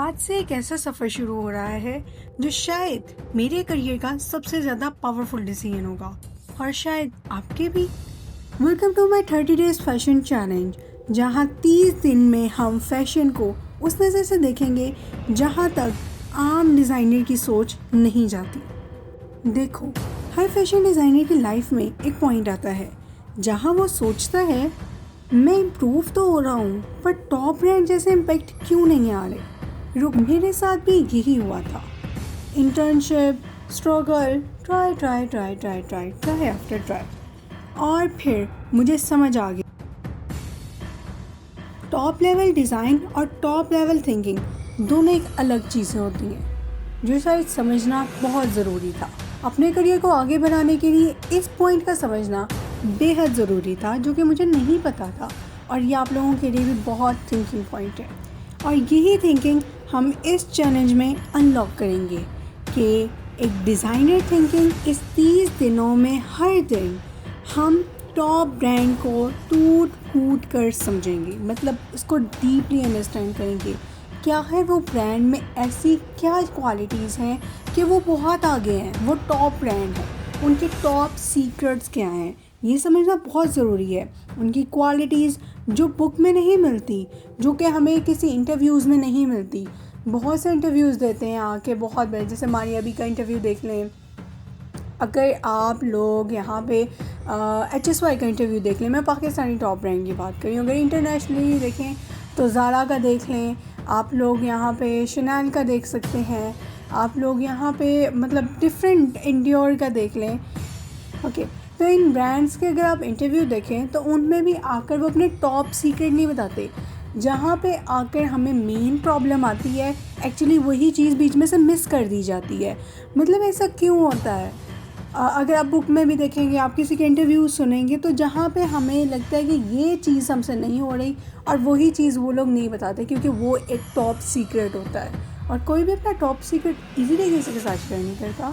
आज से एक ऐसा सफ़र शुरू हो रहा है जो शायद मेरे करियर का सबसे ज़्यादा पावरफुल डिसीजन होगा और शायद आपके भी। Welcome to my 30 days fashion challenge, जहां 30 दिन में हम फैशन को उस नज़र से देखेंगे जहां तक आम डिज़ाइनर की सोच नहीं जाती। देखो, हर फैशन डिज़ाइनर की लाइफ में एक पॉइंट आता है जहां वो सोचता है मैं इम्प्रूव तो हो रहा हूँ, पर टॉप ब्रांड जैसे इम्पैक्ट क्यों नहीं आ रहे। रुक, मेरे साथ भी यही हुआ था। Internship, struggle, try try try try try try after try, और फिर मुझे समझ आ गया टॉप लेवल डिज़ाइन और टॉप लेवल थिंकिंग दोनों एक अलग चीज़ें होती हैं, जो शायद समझना बहुत ज़रूरी था। अपने करियर को आगे बढ़ाने के लिए इस पॉइंट का समझना बेहद ज़रूरी था, जो कि मुझे नहीं पता था, और ये आप लोगों के लिए भी बहुत थिंकिंग पॉइंट है। और यही थिंकिंग हम इस चैलेंज में अनलॉक करेंगे कि एक डिज़ाइनर थिंकिंग इस 30 दिनों में हर दिन हम टॉप ब्रांड को टूट फूट कर समझेंगे, मतलब उसको डीपली अंडरस्टैंड करेंगे। क्या है वो ब्रांड में ऐसी क्या क्वालिटीज़ हैं कि वो बहुत आगे हैं, वो टॉप ब्रांड है, उनके टॉप सीक्रेट्स क्या हैं, ये समझना बहुत ज़रूरी है। उनकी क्वालिटीज़ जो बुक में नहीं मिलती, जो कि हमें किसी इंटरव्यूज़ में नहीं मिलती। बहुत से इंटरव्यूज़ देते हैं आके बहुत बड़े, जैसे मारिया बी का इंटरव्यू देख लें, अगर आप लोग यहाँ पे HSY का इंटरव्यू देख लें, मैं पाकिस्तानी टॉप ब्रांड की बात कर रही हूँ। अगर इंटरनेशनली देखें तो ज़ारा का देख लें, आप लोग यहाँ पे शनैल का देख सकते हैं, आप लोग यहाँ पे मतलब डिफरेंट इंडियोर का देख लें। ओके, तो इन ब्रांड्स के अगर आप इंटरव्यू देखें तो उनमें भी आकर वो अपने टॉप सीक्रेट नहीं बताते। जहाँ पे आकर हमें मेन प्रॉब्लम आती है, एक्चुअली वही चीज़ बीच में से मिस कर दी जाती है। मतलब ऐसा क्यों होता है? अगर आप बुक में भी देखेंगे, आप किसी के इंटरव्यू सुनेंगे, तो जहाँ पे हमें लगता है कि ये चीज़ हमसे नहीं हो रही, और वही चीज़ वो लोग नहीं बताते, क्योंकि वो एक टॉप सीक्रेट होता है। और कोई भी अपना टॉप सीक्रेट ईजीली किसी के साथ शेयर नहीं करता,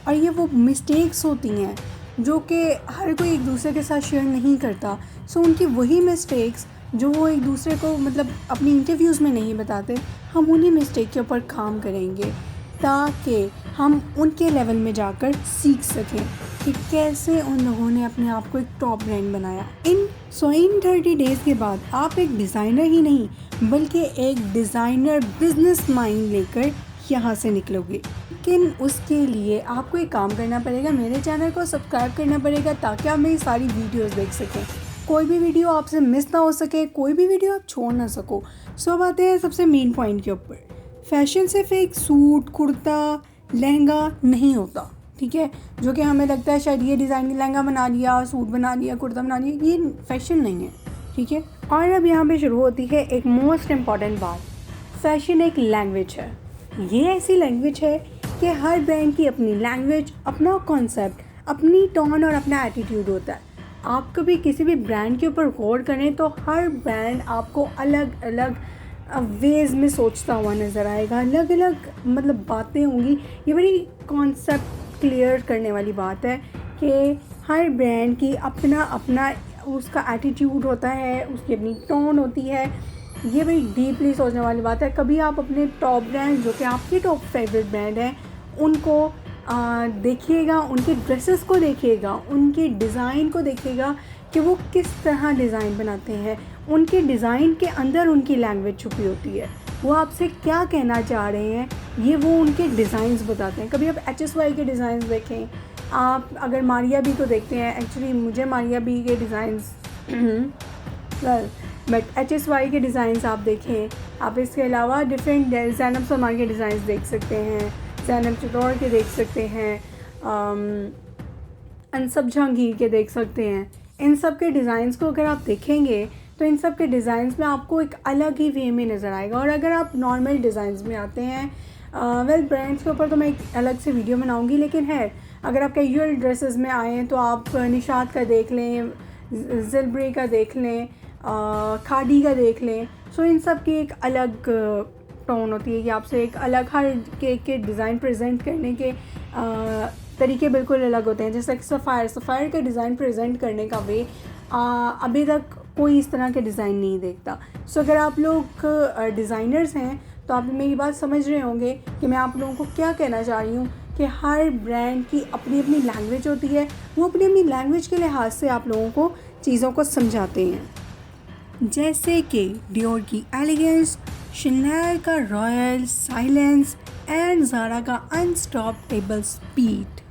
और ये वो मिस्टेक्स होती हैं जो कि हर कोई एक दूसरे के साथ शेयर नहीं करता। सो उनकी वही मिस्टेक्स जो वो एक दूसरे को मतलब अपनी इंटरव्यूज़ में नहीं बताते, हम उन्हीं मिस्टेक के ऊपर काम करेंगे ताकि हम उनके लेवल में जाकर सीख सकें कि कैसे उन लोगों ने अपने आप को एक टॉप ब्रांड बनाया। इन 30 डेज़ के बाद आप एक डिज़ाइनर ही नहीं बल्कि एक डिज़ाइनर बिजनेस माइंड लेकर यहाँ से निकलोगे। लेकिन उसके लिए आपको एक काम करना पड़ेगा, मेरे चैनल को सब्सक्राइब करना पड़ेगा ताकि आप मेरी सारी वीडियोस देख सकें, कोई भी वीडियो आपसे मिस ना हो सके, कोई भी वीडियो आप छोड़ ना सको। सो अब आते हैं सबसे मेन पॉइंट के ऊपर। फैशन सिर्फ एक सूट, कुर्ता, लहंगा नहीं होता, ठीक है, जो कि हमें लगता है शायद ये डिज़ाइन लहंगा बना लिया, सूट बना लिया, कुर्ता बना लिया, ये फैशन नहीं है, ठीक है। और अब यहाँ पे शुरू होती है एक मोस्ट इम्पॉर्टेंट बात। फैशन एक लैंग्वेज है। ये ऐसी लैंग्वेज है कि हर ब्रांड की अपनी लैंग्वेज, अपना कॉन्सेप्ट, अपनी टोन और अपना एटीट्यूड होता है। आप कभी किसी भी ब्रांड के ऊपर गौर करें तो हर ब्रांड आपको अलग अलग वेज़ में सोचता हुआ नज़र आएगा, अलग अलग मतलब बातें होंगी। ये बड़ी कॉन्सेप्ट क्लियर करने वाली बात है कि हर ब्रांड की अपना अपना उसका एटीट्यूड होता है, उसकी अपनी टोन होती है। ये बड़ी डीपली सोचने वाली बात है। कभी आप अपने टॉप ब्रांड जो कि आपके टॉप फेवरेट ब्रांड हैं उनको देखिएगा, उनके ड्रेसेस को देखिएगा, उनके डिज़ाइन को देखिएगा कि वो किस तरह डिज़ाइन बनाते हैं। उनके डिज़ाइन के अंदर उनकी लैंग्वेज छुपी होती है, वो आपसे क्या कहना चाह रहे हैं ये वो उनके डिज़ाइंस बताते हैं। कभी आप HSY के डिज़ाइंस देखें, आप अगर मारिया बी को देखते हैं, एक्चुअली मुझे मारिया बी के डिज़ाइंस बट HSY के डिज़ाइंस आप देखें। आप इसके अलावा डिफरेंट ज़ैनब सलमान के डिज़ाइंस देख सकते हैं, ज़ैनब चितौड़ के देख सकते हैं, अनसब जहांगीर के देख सकते हैं। इन सब के डिज़ाइंस को अगर आप देखेंगे तो इन सब के डिज़ाइंस में आपको एक अलग ही वे में नज़र आएगा। और अगर आप नॉर्मल डिज़ाइंस में आते हैं, वेल ब्रांड्स के ऊपर तो मैं एक अलग से वीडियो बनाऊंगी, लेकिन है अगर आप कैजुअल ड्रेसेस में आएँ तो आप निशात का देख लें, ज़िलब्रे का देख लें, खादी का देख लें। सो इन सब की एक अलग टोन होती है कि आपसे एक अलग हर के डिज़ाइन प्रेजेंट करने के तरीके बिल्कुल अलग होते हैं। जैसे सफ़ायर का डिज़ाइन प्रेजेंट करने का वे अभी तक कोई इस तरह के डिज़ाइन नहीं देखता। सो अगर आप लोग डिज़ाइनर्स हैं तो आप मेरी बात समझ रहे होंगे कि मैं आप लोगों को क्या कहना चाह रही हूँ कि हर ब्रांड की अपनी अपनी लैंग्वेज होती है, वो अपनी अपनी लैंग्वेज के लिहाज से आप लोगों को चीज़ों को समझाते हैं। जैसे कि डियोर की एलिगेंस, शनेल का रॉयल साइलेंस एंड ज़ारा का अनस्टॉपेबल स्पीड।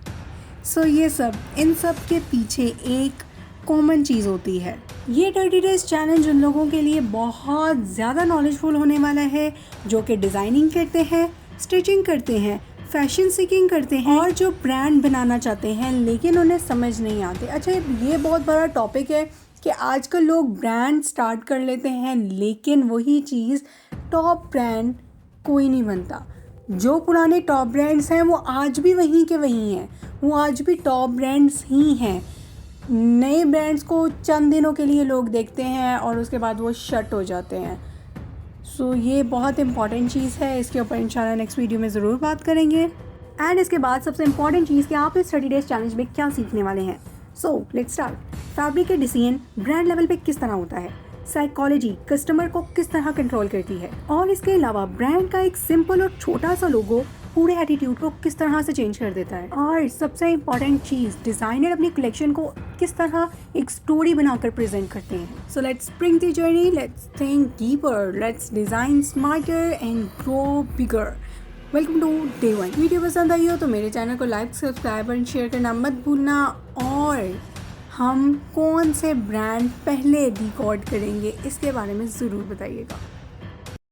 सो ये सब, इन सब के पीछे एक कॉमन चीज़ होती है। ये 30 डेज़ चैलेंज उन लोगों के लिए बहुत ज़्यादा नॉलेजफुल होने वाला है जो कि डिज़ाइनिंग करते हैं, स्टिचिंग करते हैं, फैशन सीकिंग करते हैं और जो ब्रांड बनाना चाहते हैं लेकिन उन्हें समझ नहीं आते। अच्छा, ये बहुत बड़ा टॉपिक है कि आजकल लोग ब्रांड स्टार्ट कर लेते हैं लेकिन वही चीज़ टॉप ब्रांड कोई नहीं बनता। जो पुराने टॉप ब्रांड्स हैं वो आज भी वहीं के वहीं हैं, वो आज भी टॉप ब्रांड्स ही हैं। नए ब्रांड्स को चंद दिनों के लिए लोग देखते हैं और उसके बाद वो शट हो जाते हैं। सो ये बहुत इंपॉर्टेंट चीज़ है, इसके ऊपर इंशाल्लाह नेक्स्ट वीडियो में ज़रूर बात करेंगे। एंड इसके बाद सबसे इंपॉर्टेंट चीज़ कि आप इस 30 डेज़ चैलेंज में क्या सीखने वाले हैं। So let's start. फैब्रिक के डिज़ाइन ब्रांड लेवल पे किस तरह होता है, साइकोलॉजी कस्टमर को किस तरह कंट्रोल करती है, और इसके अलावा ब्रांड का एक सिंपल और छोटा सा लोगो पूरे एटीट्यूड को किस तरह से चेंज कर देता है। और सबसे इम्पॉर्टेंट चीज़, डिज़ाइनर अपनी कलेक्शन को किस तरह एक स्टोरी बनाकर प्रेजेंट करते हैं। So let's spring the journey, let's think deeper, let's design smarter and grow bigger. Welcome to day 1। Video पसंद आई हो तो मेरे चैनल को लाइक, सब्सक्राइब और शेयर करना मत भूलना। और हम कौन से ब्रांड पहले रिकॉर्ड करेंगे इसके बारे में ज़रूर बताइएगा।